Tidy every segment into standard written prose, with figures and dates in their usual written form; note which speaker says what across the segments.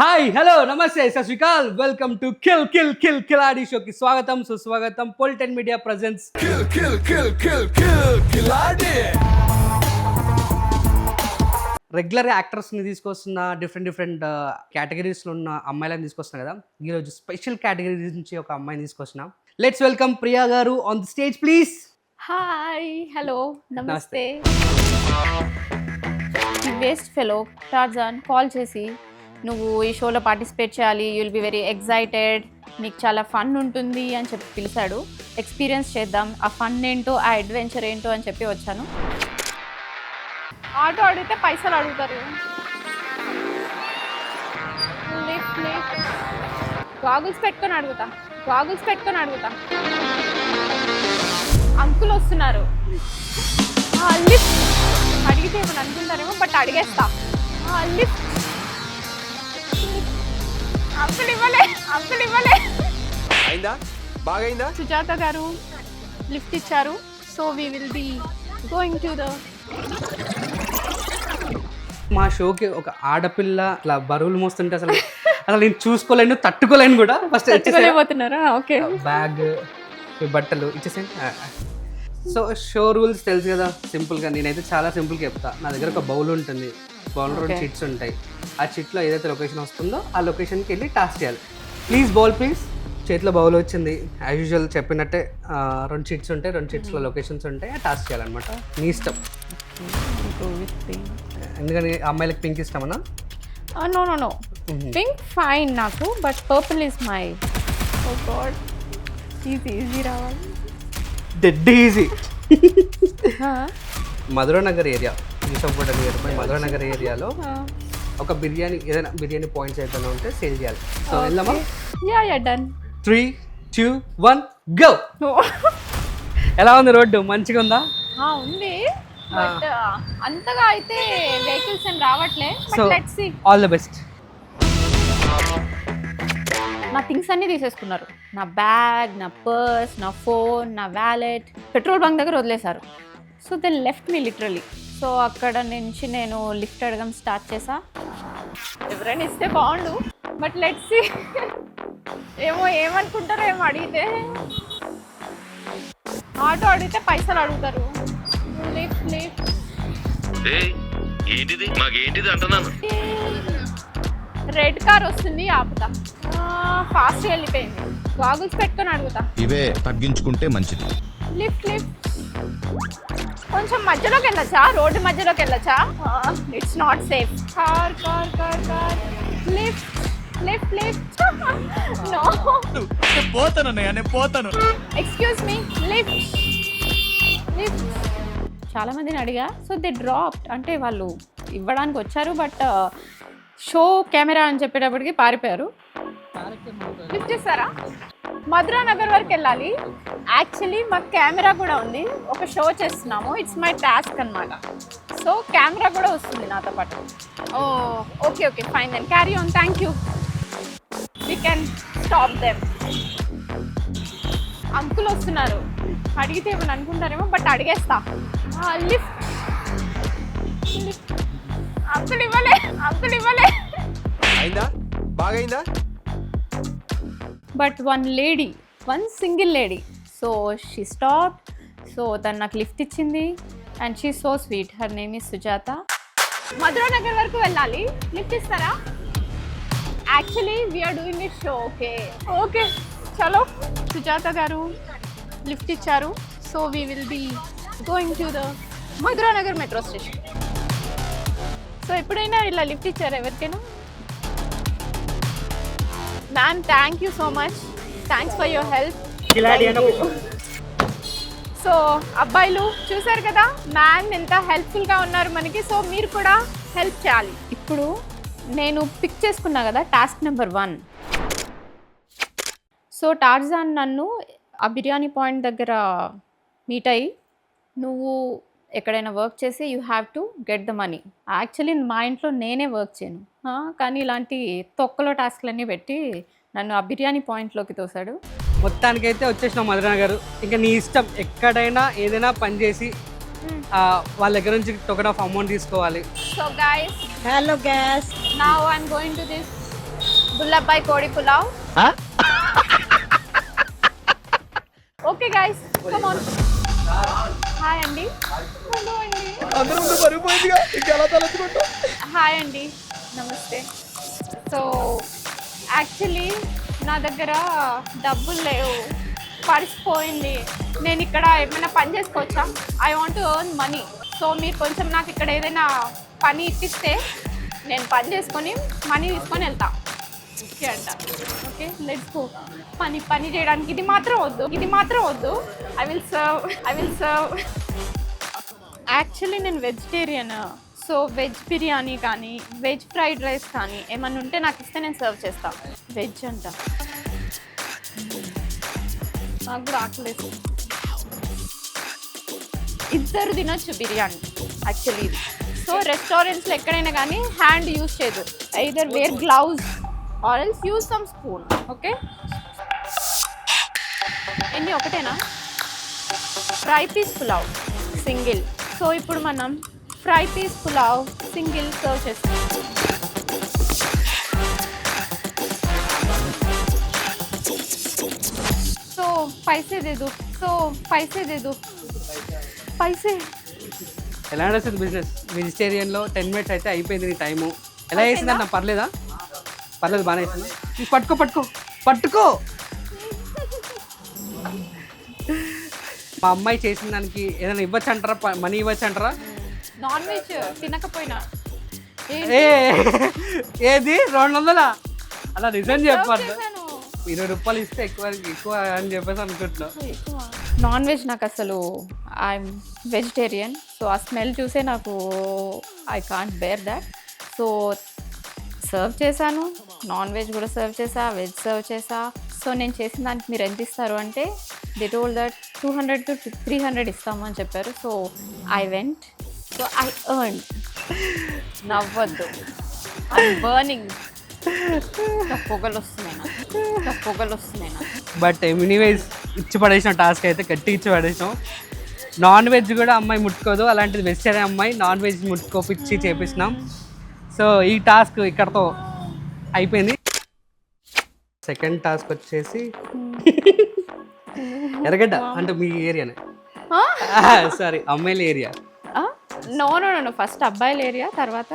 Speaker 1: Hi hello నమస్తే సత్ శ్రీ అకాల్ welcome to కిలాడి షోకి స్వాగతం సుస్వాగతం పొలిటెన్ మీడియా ప్రెజెన్స్ రెగ్యులర్ యాక్టర్స్ని తీసుకొస్తున్న డిఫరెంట్ కేటగిరీస్లో ఉన్న అమ్మాయిలను తీసుకొస్తున్నా కదా. ఈరోజు స్పెషల్ కేటగిరీ నుంచి ఒక అమ్మాయిని తీసుకొస్తున్నా. లెట్స్ వెల్కమ్ ప్రియా గారు on the stage please.
Speaker 2: Hi hello నమస్తే. వేస్ట్ ఫెలో టార్జాన్ కాల్ చేసి నువ్వు ఈ షోలో పార్టిసిపేట్ చేయాలి, you will be very excited, నీకు చాలా ఫన్ ఉంటుంది అని చెప్పి పిలిచాడు. ఎక్స్పీరియన్స్ చేద్దాం, ఆ ఫన్ ఏంటో ఆ అడ్వెంచర్ ఏంటో అని చెప్పి వచ్చాను. ఆటో అడిగితే పైసలు అడుగుతారు. గాగుల్స్ పెట్టుకొని అడుగుతా. అంకుల్ వస్తున్నారు. లిఫ్ట్ అడిగితే ఏమని అనుకుంటారేమో, బట్ అడిగేస్తా. లిఫ్ట్ అంకుల్ ఇవ్వలే.
Speaker 3: అయిందా? బాగైందా?
Speaker 2: సుజాత గారు లిఫ్ట్ ఇచ్చారు. So we will be going to the
Speaker 1: మా షోకి ఒక ఆడపిల్ల అలా బరువులు మోస్తుంటే అసలు నేను చూసుకోలేను, తట్టుకోలేను కూడా. ఫస్ట్
Speaker 2: తట్టుకోలేకపోతున్నారా? ఓకే,
Speaker 1: బ్యాగ్ బట్టలు ఇచ్చేసేయండి. సో షో రూల్స్ తెలుసు కదా, సింపుల్గా నేనైతే చాలా సింపుల్గా చెప్తా. నా దగ్గర ఒక బౌల్ ఉంటుంది, బౌల్ 2 చిట్స్ ఉంటాయి. ఆ చిట్లో ఏదైతే లొకేషన్ వస్తుందో ఆ లొకేషన్కి వెళ్ళి టాస్క్ చేయాలి. Please bowl please. చేతిలో బౌల్ వచ్చింది, యాజ్ యూజువల్ చెప్పినట్టే 2 చిట్స్ ఉంటాయి, 2 చిట్స్లో లొకేషన్స్ ఉంటాయి. ఆ టాస్క్ చేయాలన్నమాట. నీ ఇష్టం. ఎందుకని అమ్మాయిలకు పింక్ ఇష్టమన్నా?
Speaker 2: నో పింక్ ఫైన్ నాకు, but purple is my. Oh God, easy రావాలి.
Speaker 1: Dead easy. Madhuranagar area, Yousufguda near by Madhuranagar ఏరియాలో ఒక బిర్యానీ, ఏదైనా బిర్యానీ పాయింట్స్ ఏదైనా ఉంటే సేల్ చేయాలి. సో వెళ్దామా?
Speaker 2: Yeah done.
Speaker 1: 3, 2, 1 గో. ఎలా ఉంది రోడ్డు? మంచిగా ఉందా?
Speaker 2: ఉంది, బట్ అంతగా అయితే వెహికల్స్ ఏం రావట్లే.
Speaker 1: So
Speaker 2: let's see.
Speaker 1: All the best.
Speaker 2: నా థింగ్స్ అన్నీ తీసేసుకున్నారు. నా బ్యాగ్, నా పర్స్, నా ఫోన్, నా వ్యాలెట్ పెట్రోల్ బంక్ దగ్గర వదిలేశారు. So then left me literally. సో అక్కడ నుంచి నేను లిఫ్ట్ అడగడం స్టార్ట్ చేసా. ఎవరైనా ఇస్తే బాగుండు, బట్ లెట్స్ సీ. ఏమనుకుంటారో ఏమో అడిగితే. ఆటో అడిగితే పైసలు అడుగుతారు. లిఫ్ట్ రెడ్ కార్ వస్తుంది, ఆపుతా. ఫాస్ట్ వెళ్ళిపోయింది. గాగుల్స్ పెట్టుకొని అడుగుతా.
Speaker 4: ఇవే తగ్గించుకుంటే మంచిది.
Speaker 2: లిఫ్ట్ కొంచెం మధ్యలోకి వెళ్ళచ్చా? రోడ్డు మధ్యలోకి వెళ్ళచ్చా? It's not safe. Car lift no. పోతాను. Excuse me, lift. చాలా మందిని అడిగా. సో దే డ్రాప్డ్, అంటే వాళ్ళు ఇవ్వడానికి వచ్చారు, బట్ షో కెమెరా అని చెప్పేటప్పటికి పారిపోయారు. లిఫ్ట్ ఇస్తారా? మధురా నగర్ వరకు వెళ్ళాలి. యాక్చువల్లీ మాకు కెమెరా కూడా ఉంది, ఒక షో చేస్తున్నాము. ఇట్స్ మై టాస్క్ అనమాట. సో కెమెరా కూడా వస్తుంది నాతో పాటు. Okay fine then, carry on. Thank you. We can stop them. Uncle వస్తున్నారు. అడిగితే ఏమని అనుకుంటారేమో, బట్ అడిగేస్తా. లిఫ్ట్ అంకుల్ ఇవ్వలే.
Speaker 3: అయిందా? బాగైందా?
Speaker 2: But one single lady. So she stopped. So తను నాకు లిఫ్ట్ ఇచ్చింది and she so sweet. Her name is Sujatha. Madhura Nagar వరకు వెళ్ళాలి. లిఫ్ట్ ఇస్తారా? Actually we're doing it show. Okay చలో. సుజాత గారు లిఫ్ట్ ఇచ్చారు. So we will be going to the Madhura Nagar metro station. So ఎప్పుడైనా ఇలా లిఫ్ట్ ఇచ్చారు ఎవరికైనా? Ma'am thank you so much. Thanks for your help. So అబ్బాయిలు చూసారు కదా మ్యామ్ ఎంత హెల్ప్ఫుల్గా ఉన్నారు మనకి. సో మీరు కూడా హెల్ప్ చేయాలి. ఇప్పుడు నేను పిక్ చేసుకున్నా కదా టాస్క్ నెంబర్ 1. సో టార్జాన్ నన్ను ఆ బిర్యానీ పాయింట్ దగ్గర మీట్ అయ్యి, నువ్వు ఎక్కడైనా వర్క్ చేసి you have to get the money. Actually మా ఇంట్లో నేనే వర్క్ చేయను, కానీ ఇలాంటి తొక్కలో టాస్క్లన్నీ పెట్టి నన్ను ఆ బిర్యానీ పాయింట్లోకి తోశాడు.
Speaker 1: మొత్తానికైతే వచ్చేసినాం మధురానగర్. ఇంకా నీ ఇష్టం, ఎక్కడైనా ఏదైనా పని చేసి వాళ్ళ దగ్గర నుంచి టోకెన్ ఆఫ్ అమౌంట్ తీసుకోవాలి.
Speaker 2: So guys,
Speaker 5: hello guys,
Speaker 2: now I'm going to this గుల్లబ్బాయి కోడి pulao. Okay guys, come on. Hi అండి. హలో అండి.
Speaker 3: అందరూ ముందు మరిపోయిందిగా ఇంకెలా తలెత్తుకుంటాం.
Speaker 2: హాయ్ అండి, నమస్తే. సో యాక్చువల్లీ నా దగ్గర డబ్బులు లేవు, పరిసిపోయింది. నేను ఇక్కడ ఏమైనా పని చేసుకోవచ్చా? I want to earn money. So మీరు కొంచెం నాకు ఇక్కడ ఏదైనా పని ఇప్పిస్తే నేను పని చేసుకొని మనీ తీసుకొని వెళ్తా. ఓకే అంట. Okay, let's go. పని చేయడానికి ఇది మాత్రం వద్దు. I will serve. యాక్చువల్లీ నేను వెజిటేరియన్. సో వెజ్ బిర్యానీ కానీ వెజ్ ఫ్రైడ్ రైస్ కానీ ఏమన్నా ఉంటే నాకు ఇస్తే నేను సర్వ్ చేస్తాను. వెజ్ అంట, నాకు కూడా ఆకలేదు. ఇద్దరు తినొచ్చు బిర్యానీ యాక్చువల్లీ. సో రెస్టారెంట్స్లో ఎక్కడైనా కానీ హ్యాండ్ యూజ్ చేయదు. Either wear gloves or else use some spoon. Okay, ఎన్ని ఒకటేనా? Fry piece pulao single. So ఇప్పుడు మనం fry piece pulao single serve చేస్తాం. సో पैसे दे दो. पैसे
Speaker 1: ఎలా నడుస్తుంది బిజినెస్? వెజిటేరియన్లో 10 minutes అయితే అయిపోయింది నీ టైము. ఎలా చేసిందన్న? పర్లేదు, బాగానే వేసిందా? పట్టుకో. మా అమ్మాయి చేసిన దానికి ఏదైనా ఇవ్వచ్చు అంటారా? మనీ ఇవ్వచ్చు అంటారా?
Speaker 2: నాన్ వెజ్ తినకపోయినా
Speaker 1: ఏది 200? అలా నిజం చెప్పాలి. 20 రూపాయలు ఇస్తే ఎక్కువ అని చెప్పేసి అనుకుంటున్నా.
Speaker 2: నాన్ వెజ్ నాకు అసలు, ఐఎమ్ వెజిటేరియన్. సో ఆ స్మెల్ చూసే నాకు I can't bear that. So serve చేశాను, నాన్ వెజ్ కూడా సర్వ్ చేసా, వెజ్ సర్వ్ చేసా. సో నేను చేసిన దానికి మీరు ఎంత ఇస్తారు అంటే దే టోల్డ్ దట్ 200 to 300 ఇస్తాము అని చెప్పారు. So I went. So I earned. నవ్వద్దు, ఐ బర్నింగ్. పొగలు వస్తున్నాయి.
Speaker 1: బట్ ఎనీవేస్ ఇచ్చి పడేసిన టాస్క్ అయితే గట్టి ఇచ్చి పడేసాం. నాన్ వెజ్ కూడా అమ్మాయి ముట్టుకోదు, అలాంటిది వెజిటేరియన్ అమ్మాయి నాన్ వెజ్ ముట్టుకోపిచ్చి చేపిస్తున్నాం. సో ఈ టాస్క్ ఇక్కడతో అయిపోయింది. సెకండ్ టాస్క్ వచ్చేసి ఎర్రగడ్డ అంటే మీ ఏరియానే, సారీ అమ్మాయిల ఏరియా.
Speaker 2: నో ఫస్ట్ అబ్బాయిల ఏరియా, తర్వాత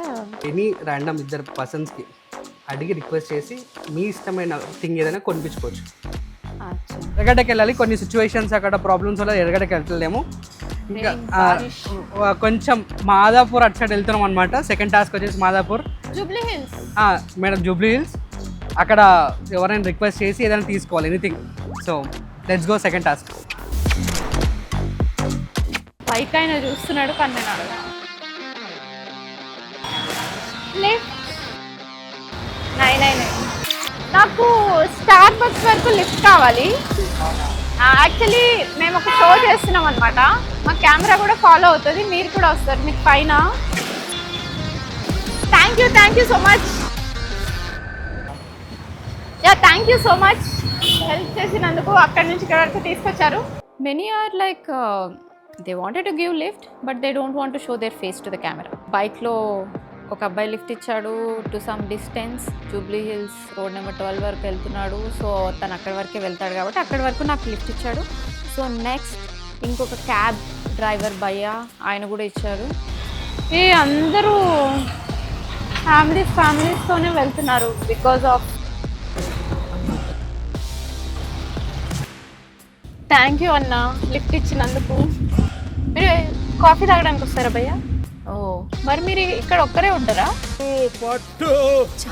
Speaker 1: ఎనీ ర్యాండమ్ 2 పర్సన్స్కి అడిగి రిక్వెస్ట్ చేసి మీ ఇష్టమైన థింగ్ ఏదైనా కొనిపించుకోవచ్చు. ఎర్రగడ్డకి వెళ్ళాలి. కొన్ని సిచ్యువేషన్స్ అక్కడ ప్రాబ్లమ్స్ వల్ల ఎర్రగడ్డకి వెళ్ళలేము. ఇంకా కొంచెం మాదాపూర్ అటు సైడ్ వెళ్తున్నాం అనమాట. సెకండ్ టాస్క్ వచ్చేసి Madhapur,
Speaker 2: Jubilee hills.
Speaker 1: Madam Jubilee hills. అక్కడ ఎవరైనా రిక్వెస్ట్ చేసి ఏదైనా తీసుకోవాలి, anything. So let's go second task.
Speaker 2: పైకి ఆయన చూస్తున్నాడు కానీ నేను అడగా. నాకు స్టార్ బక్స్ వరకు లిఫ్ట్ కావాలి. యాక్చువల్లీ మేము ఒక షో చేస్తున్నాం అనమాట. మా కెమెరా కూడా ఫాలో అవుతుంది, మీరు కూడా వస్తారు మీకు పైన. Thank you so much. Thank you so much help చేసినందుకు. అక్కడి నుంచి ఇక్కడ వరకు తీసుకొచ్చారు. Many are like they wanted to give lift but they don't want to show their face to the camera. బైక్లో ఒక అబ్బాయి లిఫ్ట్ ఇచ్చాడు to some distance. Jubilee Hills road number 12 వరకు వెళ్తున్నాడు. సో తను అక్కడి వరకే వెళ్తాడు కాబట్టి అక్కడి వరకు నాకు లిఫ్ట్ ఇచ్చాడు. సో నెక్స్ట్ ఇంకొక క్యాబ్ డ్రైవర్ భయ్య, ఆయన కూడా ఇచ్చారు. అందరూ ఫ్యామిలీస్తోనే వెళ్తున్నారు బికాజ్ ఆఫ్. థ్యాంక్ యూ అన్న లిఫ్ట్ ఇచ్చినందుకు. మీరు కాఫీ తాగడానికి వస్తారా భయ్య? ఓ మరి మీరు ఇక్కడ ఒక్కరే ఉంటారా?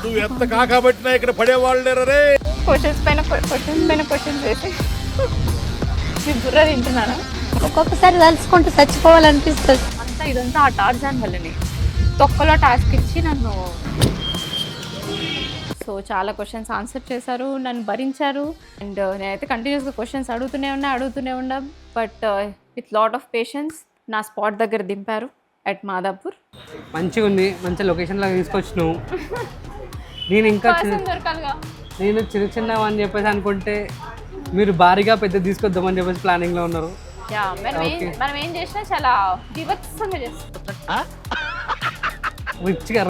Speaker 5: నువ్వు ఎంత కాకబట్టినా ఇక్కడ పడేవాళ్ళు రే.
Speaker 2: క్వశ్చన్స్ పైన క్వశ్చన్స్ వేసి మీ బుర్ర తింటున్నారా?
Speaker 6: ఒక్కొక్కసారి తలుచుకుంటూ చచ్చిపోవాలనిపిస్తుంది.
Speaker 2: ఇదంతా ఆ టార్జాన్ వల్లనే. తొక్కలో టాస్క్ ఇచ్చి నన్ను సో చాలా క్వశ్చన్స్ ఆన్సర్ చేశారు, నన్ను భరించారు. అండ్ నేనైతే కంటిన్యూస్గా క్వశ్చన్స్ అడుగుతూనే ఉన్నా. But with lot of patience నా స్పాట్ దగ్గర దింపారు అట్ మాదాపూర్.
Speaker 1: మంచిగా ఉంది, మంచి లొకేషన్లో తీసుకొచ్చినావు. నేను ఇంకా నేను చిన్న అని చెప్పేసి అనుకుంటే మీరు భారీగా పెద్ద తీసుకొద్దామని చెప్పేసి ప్లానింగ్లో ఉన్నారు.
Speaker 2: మనం ఏం చేసినా చాలా వివత్సంగా చేస్తాం.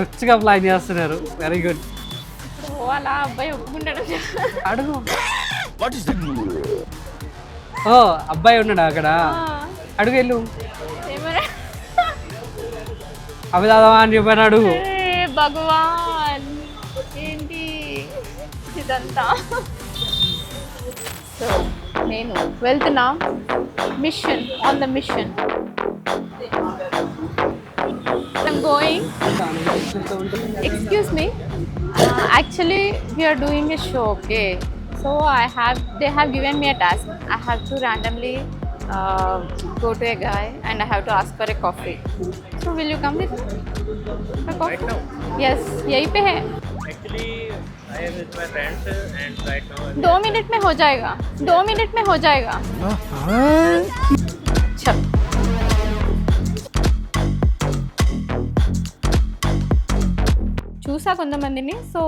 Speaker 1: రిచ్గా ప్లాన్ చేస్తున్నారు. Very good.
Speaker 2: అలా అబ్బాయి ఒప్పుకుంటాడు.
Speaker 1: అడుగు.
Speaker 5: What is that?
Speaker 1: ఓ అబ్బాయి ఉన్నాడు అక్కడ, అడుగు వెళ్ళు.
Speaker 2: ఏమన్నా
Speaker 1: అవి దాదావా అని చెప్పాను, అడుగు.
Speaker 2: భగవాన్ ఏంటి ఇదంతా. సో నేను వెళ్తున్నా mission, on the mission. I'm going. Excuse me. Actually, we are doing a show, okay? So they have given me a task. I have to randomly go to a guy and I have to ask for a coffee. So will you come with me? A coffee?
Speaker 7: Right now?
Speaker 2: Yes, यहीं पे है.
Speaker 7: Actually, I am with my friends and right now
Speaker 2: 2 minute में हो जाएगा. 2 minute में हो जाएगा. चल. చూసా కొంతమందిని. సో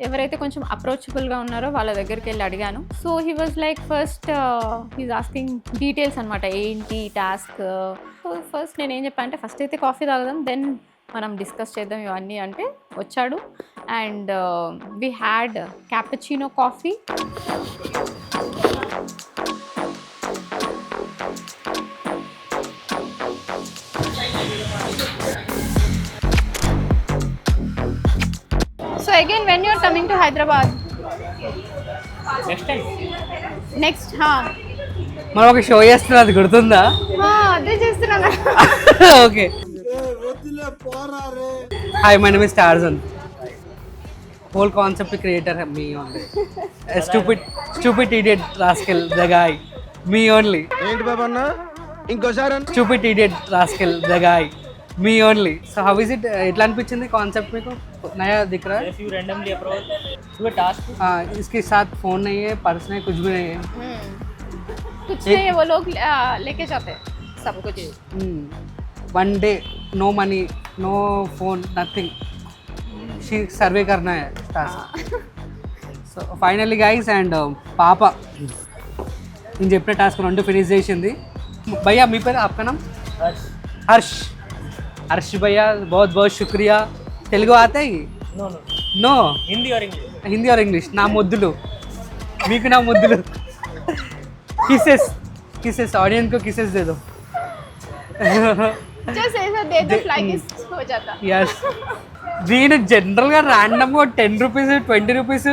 Speaker 2: ఎవరైతే కొంచెం అప్రోచబుల్గా ఉన్నారో వాళ్ళ దగ్గరికి వెళ్ళి అడిగాను. So he was like first he's asking details అనమాట, ఏంటి టాస్క్. సో ఫస్ట్ నేను ఏం చెప్పాను అంటే ఫస్ట్ అయితే కాఫీ తాగుదాం, దెన్ మనం డిస్కస్ చేద్దాం ఇవన్నీ అంటే వచ్చాడు. And we had cappuccino coffee. So again, when you are coming to Hyderabad?
Speaker 7: next time.
Speaker 2: Next, हाँ.
Speaker 1: మనం ఒక షో చేస్తున్నా, అది గుర్తుందా?
Speaker 2: అదే చేస్తున్నాను.
Speaker 1: Okay. Hi, my name is Tarzan. Whole concept creator me only. Stupid idiot rascal the guy me only.
Speaker 3: ఏంటి బాబా అన్న ఇంకోసారి
Speaker 1: stupid idiot rascal the guy me only. So how is it? ఎట్లా అనిపించింది కాన్సెప్ట్ మీకు? నయా దిख रहा है?
Speaker 7: If you randomly approach to a task,
Speaker 1: हाँ, इसके साथ फोन नहीं है, पर्स नहीं, कुछ भी नहीं है.
Speaker 2: कुछ नहीं है, वो लोग लेके जाते हैं सब कुछ.
Speaker 1: 1 day no money, no phone, nothing. Survey करना है task. So finally guys and పాప నేను చెప్పిన టాస్క్ 2 ఫినిష్ చేసింది. భయ్యా మీ పేరు ఆప్కా నామ్? హర్ష్. హర్ష్ భయ్యా बहुत बहुत शुक्रिया. తెలుగు आता है?
Speaker 7: no.
Speaker 1: No.
Speaker 7: Hindi or English?
Speaker 1: Hindi और ఇంగ్లీష్. నా ముద్దులు మీకు, నా ముద్దులు. किसेस ऑडियंस को किसेस दे दो.
Speaker 2: Just ऐसा दे दो, फ्लाई किस हो जाता.
Speaker 1: यस. నేను జనరల్గా ర్యాండమ్గా 10 రూపీస్ 20 రూపీస్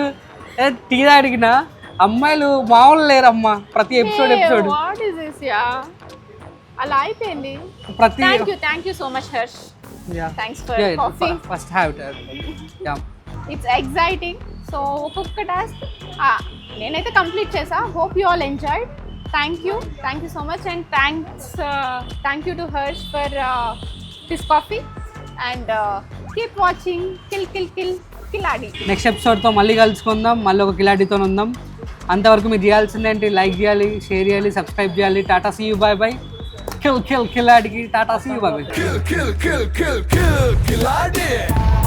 Speaker 1: టీ అడిగిన అమ్మాయిలు మామూలు లేరమ్మా. ప్రతి episode
Speaker 2: what is this ya? అలా అయిపోయింది.
Speaker 1: ప్రతి
Speaker 2: thank you so much Harsh. Thanks for coffee.
Speaker 1: First have it. Ya,
Speaker 2: it's exciting. So ఒక్కొక్క టాస్క్ నేనైతే కంప్లీట్ చేసా. Hope you all enjoyed. Thank you so much and thank you to Harsh for this coffee and keep watching Khiladi.
Speaker 1: Next ఎపిసోడ్తో మళ్ళీ కలుసుకుందాం, మళ్ళీ ఒక కిలాడితో ఉందాం. అంతవరకు మీరు చేయాల్సిందేంటి? లైక్ చేయాలి, షేర్ చేయాలి, సబ్స్క్రైబ్ చేయాలి. Tata see you, bye bye. కిలాడికి టాటా see you, bye bye.
Speaker 5: Kill, kill, kill, kill, kill, kill, kill,